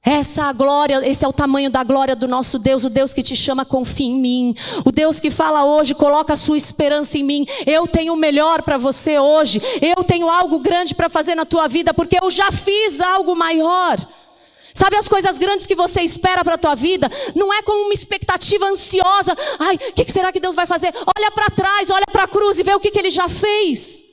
Essa é a glória, esse é o tamanho da glória do nosso Deus, o Deus que te chama, confia em mim. O Deus que fala hoje, coloca a sua esperança em mim. Eu tenho o melhor para você hoje. Eu tenho algo grande para fazer na tua vida, porque eu já fiz algo maior. Sabe as coisas grandes que você espera para a tua vida? Não é com uma expectativa ansiosa. Ai, o que será que Deus vai fazer? Olha para trás, olha para a cruz e vê o que Ele já fez.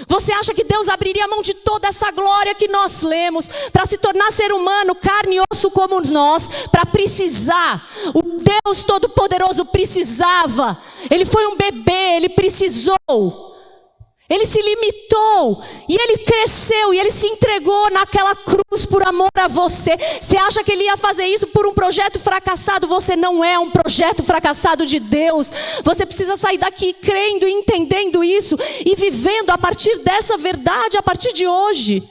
Você acha que Deus abriria a mão de toda essa glória que nós lemos para se tornar ser humano, carne e osso como nós, para precisar? O Deus Todo-Poderoso precisava. Ele foi um bebê, ele precisou. Ele se limitou, e ele cresceu, e ele se entregou naquela cruz por amor a você. Você acha que ele ia fazer isso por um projeto fracassado? Você não é um projeto fracassado de Deus. Você precisa sair daqui crendo e entendendo isso, e vivendo a partir dessa verdade, a partir de hoje.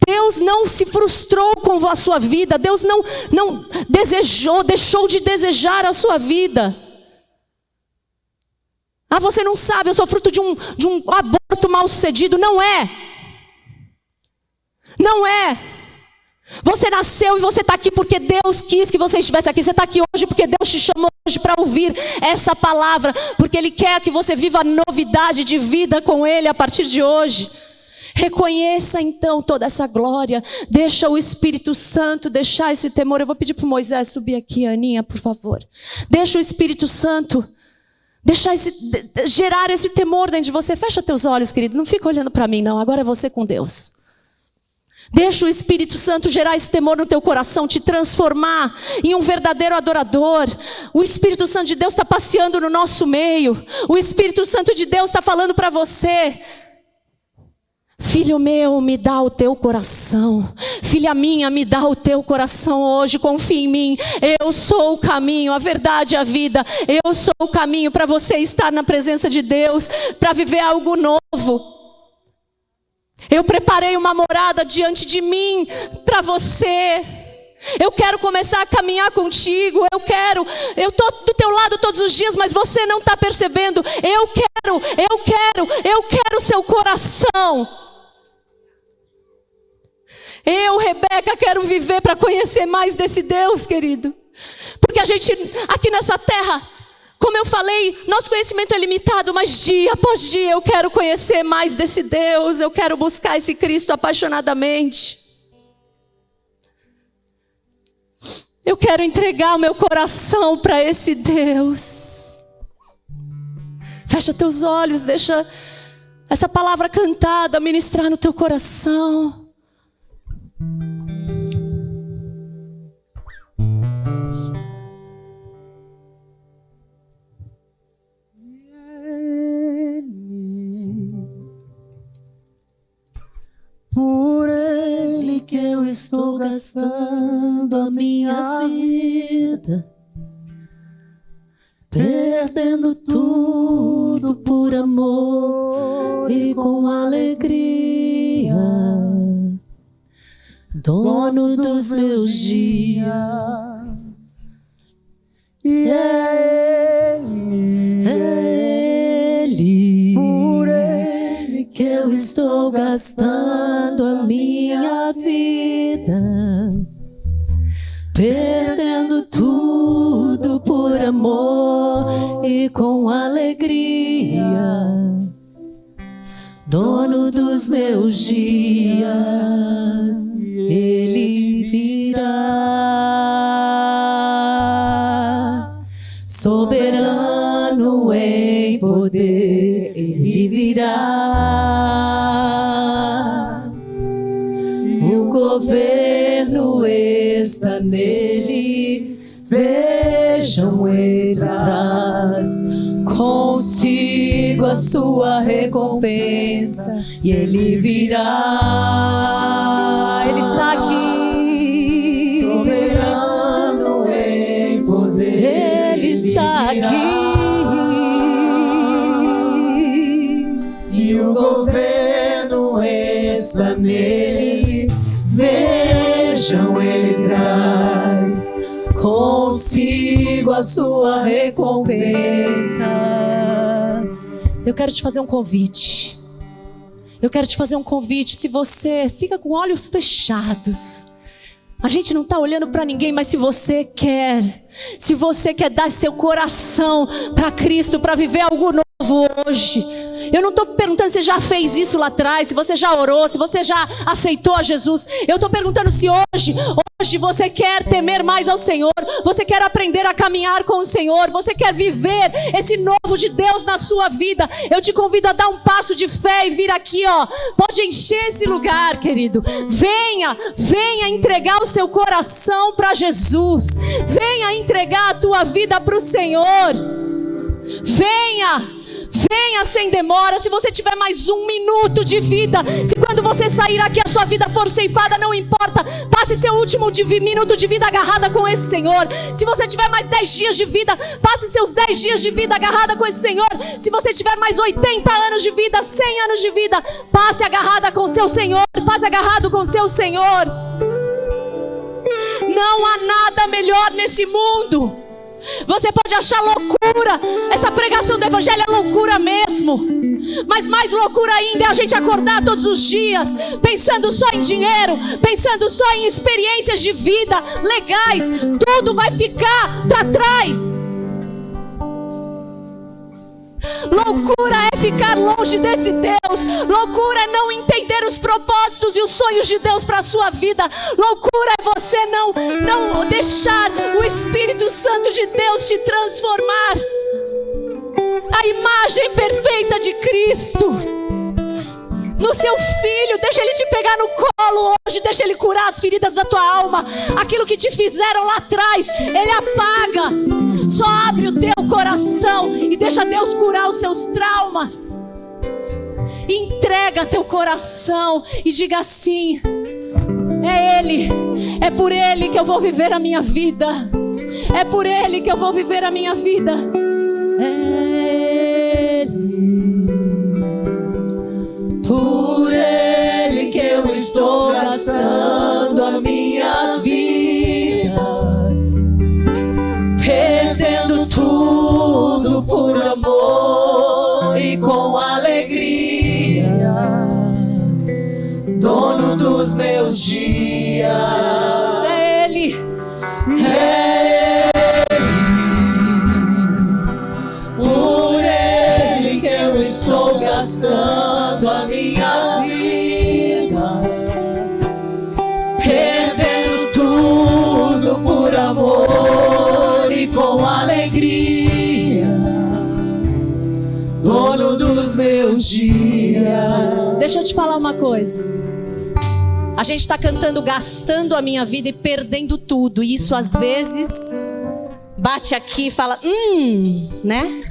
Deus não se frustrou com a sua vida. Deus não deixou de desejar a sua vida. Ah, você não sabe, eu sou fruto de um aborto mal sucedido. Não é. Não é. Você nasceu e você está aqui porque Deus quis que você estivesse aqui. Você está aqui hoje porque Deus te chamou hoje para ouvir essa palavra. Porque Ele quer que você viva a novidade de vida com Ele a partir de hoje. Reconheça então toda essa glória. Deixa o Espírito Santo deixar esse temor. Eu vou pedir para o Moisés subir aqui, Aninha, por favor. Deixa o Espírito Santo gerar esse temor dentro de você. Fecha teus olhos, querido. Não fica olhando para mim, não. Agora é você com Deus. Deixa o Espírito Santo gerar esse temor no teu coração, te transformar em um verdadeiro adorador. O Espírito Santo de Deus está passeando no nosso meio. O Espírito Santo de Deus está falando para você: filho meu, me dá o teu coração. Filha minha, me dá o teu coração hoje. Confia em mim. Eu sou o caminho, a verdade e a vida. Eu sou o caminho para você estar na presença de Deus, para viver algo novo. Eu preparei uma morada diante de mim para você. Eu quero começar a caminhar contigo. Eu estou do teu lado todos os dias, mas você não está percebendo. Eu quero o seu coração. Eu, Rebeca, quero viver para conhecer mais desse Deus, querido. Porque a gente, aqui nessa terra, como eu falei, nosso conhecimento é limitado, mas dia após dia eu quero conhecer mais desse Deus. Eu quero buscar esse Cristo apaixonadamente. Eu quero entregar o meu coração para esse Deus. Fecha teus olhos, deixa essa palavra cantada ministrar no teu coração. Por Ele que eu estou gastando a minha vida, perdendo tudo por amor e com alegria, dono dos meus dias. E é Ele, por Ele que eu estou gastando a minha vida, perdendo tudo por amor e com alegria, dono dos meus dias. Ele virá, soberano em poder. Ele virá, o governo está nele. Vejam, ele traz consigo a sua recompensa, e ele virá. Ele está aqui, soberano em poder. Ele está aqui, e o governo está nele. Vejam, ele traz consigo a sua recompensa. Eu quero te fazer um convite. Eu quero te fazer um convite. Se você fica com olhos fechados, a gente não está olhando para ninguém, mas se você quer dar seu coração para Cristo, para viver algo novo hoje. Eu não estou perguntando se você já fez isso lá atrás, se você já orou, se você já aceitou a Jesus. Eu estou perguntando se hoje você quer temer mais ao Senhor, você quer aprender a caminhar com o Senhor, você quer viver esse novo de Deus na sua vida. Eu te convido a dar um passo de fé e vir aqui, ó. Pode encher esse lugar, querido. Venha entregar o seu coração para Jesus. Venha entregar a tua vida para o Senhor. Venha sem demora. Se você tiver mais 1 minuto de vida, se quando você sair aqui a sua vida for ceifada, não importa, passe seu último minuto de vida agarrada com esse Senhor. Se você tiver mais 10 dias de vida, passe seus 10 dias de vida agarrada com esse Senhor. Se você tiver mais 80 anos de vida, 100 anos de vida, passe agarrada com seu Senhor. Passe agarrado com seu Senhor. Não há nada melhor nesse mundo. Você pode achar loucura, essa pregação do evangelho é loucura mesmo, mas mais loucura ainda é a gente acordar todos os dias pensando só em dinheiro, pensando só em experiências de vida legais. Tudo vai ficar para trás. Loucura é ficar longe desse Deus. Loucura é não entender os propósitos e os sonhos de Deus para a sua vida. Loucura é você não deixar o Espírito Santo de Deus te transformar a imagem perfeita de Cristo no seu filho. Deixa ele te pegar no colo hoje. Deixa ele curar as feridas da tua alma. Aquilo que te fizeram lá atrás, ele apaga. Só abre o teu coração e deixa Deus curar os seus traumas. Entrega teu coração e diga assim: é Ele, é por Ele que eu vou viver a minha vida. É por Ele que eu vou viver a minha vida. É Ele, por Ele que eu estou gastando a minha vida, perdendo tudo por amor e com alegria, dono dos meus dias. é Ele, é Ele, por Ele que eu estou gastando a minha vida, perdendo tudo por amor e com alegria, dono dos meus dias. Deixa eu te falar uma coisa. A gente está cantando gastando a minha vida e perdendo tudo. E isso às vezes bate aqui e fala, né?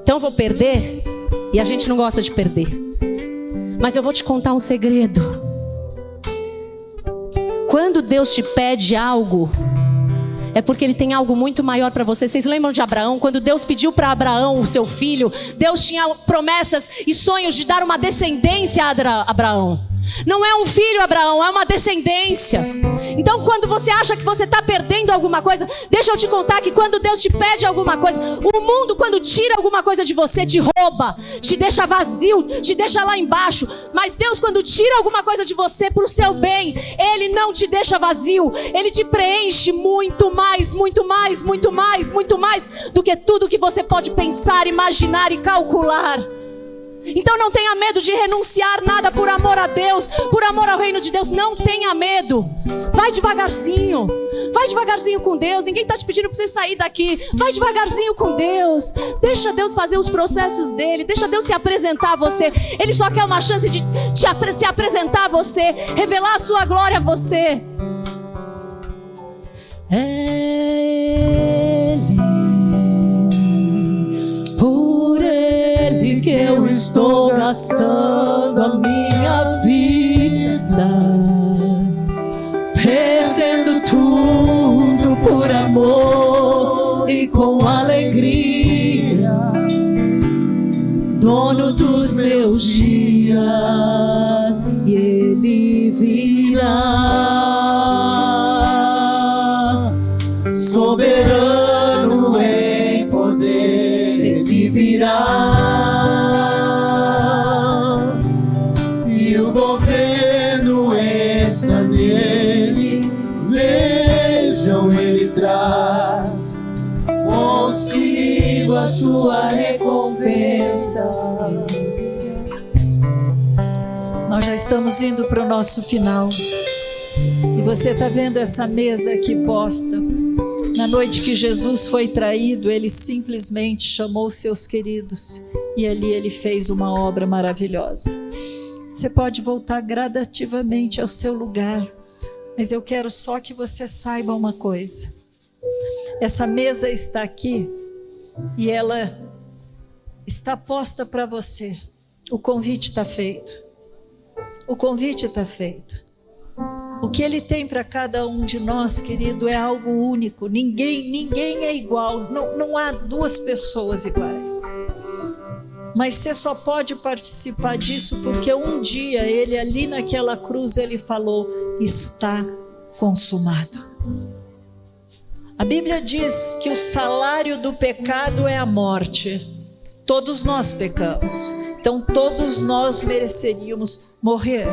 Então eu vou perder. E a gente não gosta de perder. Mas eu vou te contar um segredo. Quando Deus te pede algo, é porque Ele tem algo muito maior para você. Vocês lembram de Abraão? Quando Deus pediu para Abraão, o seu filho, Deus tinha promessas e sonhos de dar uma descendência a Abraão. Não é um filho, Abraão, é uma descendência. Então quando você acha que você está perdendo alguma coisa, deixa eu te contar que quando Deus te pede alguma coisa, o mundo quando tira alguma coisa de você, te rouba, te deixa vazio, te deixa lá embaixo. Mas Deus quando tira alguma coisa de você para o seu bem, Ele não te deixa vazio. Ele te preenche muito mais, muito mais, muito mais, muito mais do que tudo que você pode pensar, imaginar e calcular. Então não tenha medo de renunciar nada por amor a Deus, por amor ao reino de Deus. Não tenha medo. Vai devagarzinho com Deus. Ninguém está te pedindo para você sair daqui. Vai devagarzinho com Deus. Deixa Deus fazer os processos dele. Deixa Deus se apresentar a você. Ele só quer uma chance de se apresentar a você, revelar a sua glória a você. É Ele, por Ele que eu estou gastando a minha vida, perdendo tudo por amor e com alegria, dono dos meus dias, e Ele virá, soberano em poder, Ele virá. Está nele, vejam, Ele traz consigo comigo a sua recompensa. Nós já estamos indo para o nosso final. E você está vendo essa mesa aqui posta. Na noite que Jesus foi traído, ele simplesmente chamou os seus queridos. E ali ele fez uma obra maravilhosa. Você pode voltar gradativamente ao seu lugar. Mas eu quero só que você saiba uma coisa. Essa mesa está aqui. E ela está posta para você. O convite está feito. O convite está feito. O que ele tem para cada um de nós, querido, é algo único. Ninguém é igual. Não há duas pessoas iguais. Mas você só pode participar disso porque um dia ele ali naquela cruz, ele falou, está consumado. A Bíblia diz que o salário do pecado é a morte. Todos nós pecamos. Então todos nós mereceríamos morrer.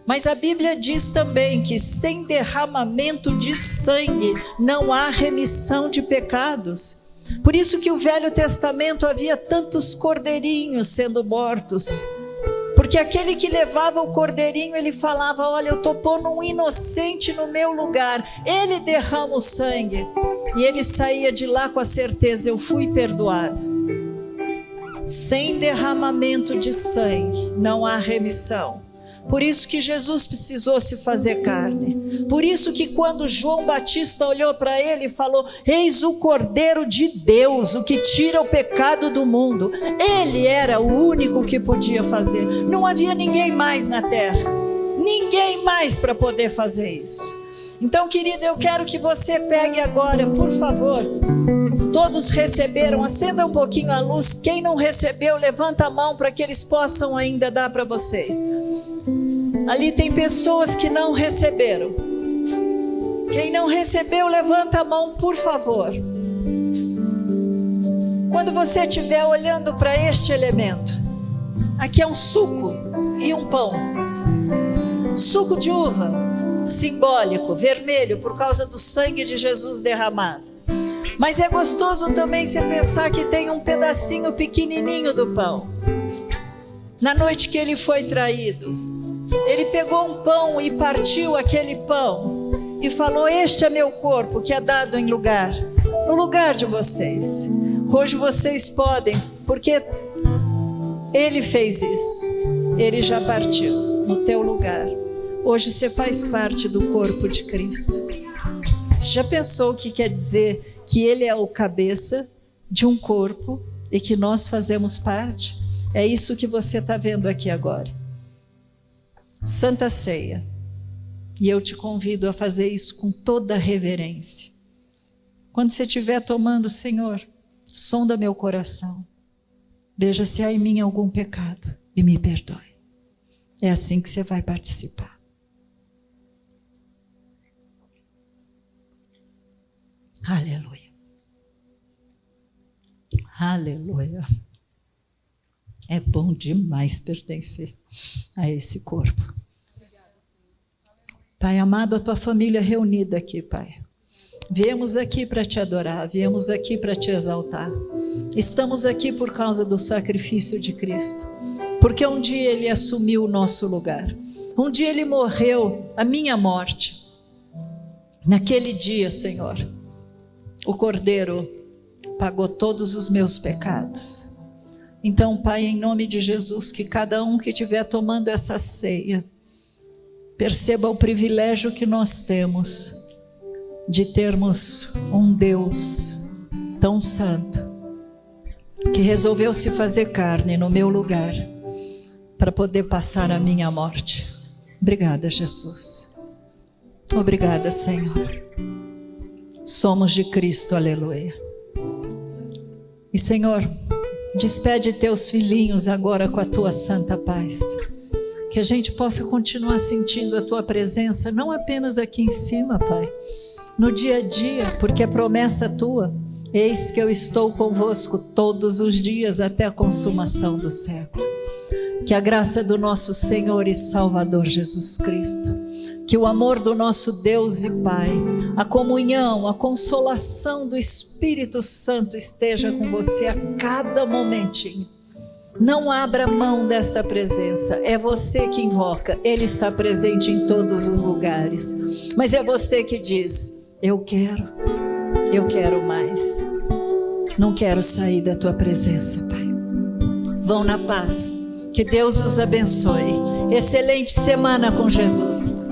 Mas a Bíblia diz também que sem derramamento de sangue não há remissão de pecados. Por isso que o Velho Testamento havia tantos cordeirinhos sendo mortos. Porque aquele que levava o cordeirinho, ele falava, olha, eu estou pondo um inocente no meu lugar. Ele derrama o sangue. E ele saía de lá com a certeza, eu fui perdoado. Sem derramamento de sangue não há remissão. Por isso que Jesus precisou se fazer carne. Por isso que quando João Batista olhou para ele e falou, eis o Cordeiro de Deus, o que tira o pecado do mundo. Ele era o único que podia fazer. Não havia ninguém mais na terra. Ninguém mais para poder fazer isso. Então, querido, eu quero que você pegue agora, por favor. Todos receberam, acenda um pouquinho a luz. Quem não recebeu, levanta a mão para que eles possam ainda dar para vocês. Ali tem pessoas que não receberam. Quem não recebeu, levanta a mão, por favor. Quando você estiver olhando para este elemento, aqui é um suco e um pão. Suco de uva, simbólico, vermelho, por causa do sangue de Jesus derramado. Mas é gostoso também você pensar que tem um pedacinho pequenininho do pão. Na noite que ele foi traído, ele pegou um pão e partiu aquele pão e falou, este é meu corpo que é dado no lugar de vocês. Hoje vocês podem, porque ele fez isso, ele já partiu no teu lugar. Hoje você faz parte do corpo de Cristo. Você já pensou o que quer dizer que ele é o cabeça de um corpo e que nós fazemos parte? É isso que você está vendo aqui agora. Santa Ceia. E eu te convido a fazer isso com toda reverência. Quando você estiver tomando, Senhor, sonda meu coração. Veja se há em mim algum pecado e me perdoe. É assim que você vai participar. Aleluia. Aleluia. É bom demais pertencer a esse corpo. Pai amado, a tua família reunida aqui, Pai. Viemos aqui para te adorar, viemos aqui para te exaltar. Estamos aqui por causa do sacrifício de Cristo. Porque um dia ele assumiu o nosso lugar. Um dia ele morreu a minha morte. Naquele dia, Senhor, o Cordeiro pagou todos os meus pecados. Então, Pai, em nome de Jesus, que cada um que estiver tomando essa ceia, perceba o privilégio que nós temos de termos um Deus tão santo, que resolveu se fazer carne no meu lugar, para poder passar a minha morte. Obrigada, Jesus. Obrigada, Senhor. Somos de Cristo, aleluia. E, Senhor, despede teus filhinhos agora com a tua santa paz. Que a gente possa continuar sentindo a tua presença, não apenas aqui em cima, Pai, no dia a dia, porque é promessa tua. Eis que eu estou convosco todos os dias até a consumação do século. Que a graça do nosso Senhor e Salvador Jesus Cristo, Que o amor do nosso Deus e Pai, a comunhão, a consolação do Espírito Santo esteja com você a cada momentinho. Não abra mão dessa presença. É você que invoca. Ele está presente em todos os lugares. Mas é você que diz: eu quero mais. Não quero sair da tua presença, Pai. Vão na paz. Que Deus os abençoe. Excelente semana com Jesus.